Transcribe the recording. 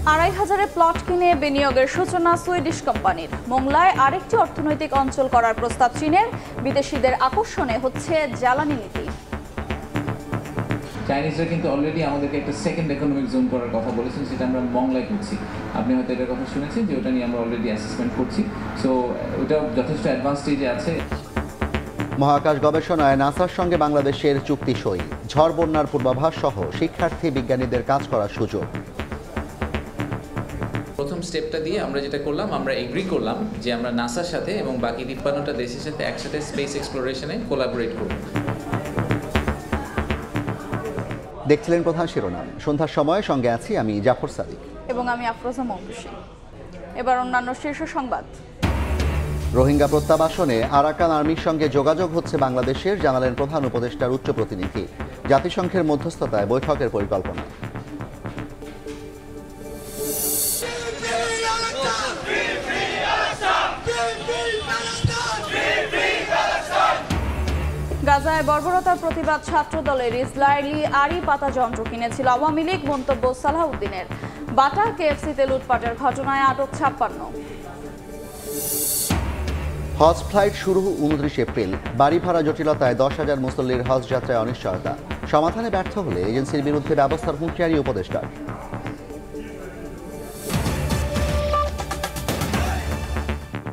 ২,৫০০ plot কিনে বিনিয়োগের সূচনা সুইডিশ কোম্পানির। মোংলায় আরেকটি অর্থনৈতিক অঞ্চল করার প্রস্তাব চীনের। বিদেশিদের আকর্ষণে হচ্ছে জ্বালানি নীতি। চাইনিজরা কিন্তু অলরেডি আমাদেরকে একটা সেকেন্ড ইকোনমিক জোন করার কথা বলেছেন, সেটা আমরা মংলায় করছি। আপনি হয়তো এটার কথা শুনেছেন যে ওটা নিয়ে আমরা অলরেডি অ্যাসেসমেন্ট করছি। সো ওটা যথেষ্ট অ্যাডভান্স স্টেজে আছে। মহাকাশ গবেষণায় নাসার সঙ্গে বাংলাদেশের চুক্তি সই। ঝড় বন্যার পূর্বাভাস সহ শিক্ষার্থী বিজ্ঞানীদের কাজ করার সুযোগ। প্রথম স্টেপটা দিয়ে আমরা যেটা করলাম, আমরা এগ্রি করলাম যে আমরা নাসার সাথে এবং বাকি ৫৩টা দেশের সাথে একসাথে স্পেস এক্সপ্লোরেশনে কোলাবোরেট করব। দেখছিলেন প্রধান শিরোনাম। সন্ধ্যার সময় সঙ্গে আছি আমি জাফর সাদিক এবং আমি আফরোজা মৌটুসী। এবার অন্যান্য শীর্ষ সংবাদ। রোহিঙ্গা প্রত্যাবাসনে আরাকান আর্মির সঙ্গে যোগাযোগ হচ্ছে বাংলাদেশের, জানালেন প্রধান উপদেষ্টার উচ্চ প্রতিনিধি। জাতিসংঘের মধ্যস্থতায় বৈঠকের পরিকল্পনা। গাজায় বর্বরতার প্রতিবাদ ছাত্র দলের ইসরায়েলি আড়ি পাতা যন্ত্র কিনেছিল আওয়ামী লীগ, মন্তব্য সালাহউদ্দিনের। বাটা কেএফসিতে লুটপাটের ঘটনায় আটক ৫৬। হজ ফ্লাইট শুরু ২৯ এপ্রিল। বাড়ি ভাড়া জটিলতায় ১০,০০০ মুসল্লির হজ যাত্রায় অনিশ্চয়তা। সমাধানে ব্যর্থ হলে এজেন্সির বিরুদ্ধে ব্যবস্থার হুঁশিয়ারি উপদেষ্টার।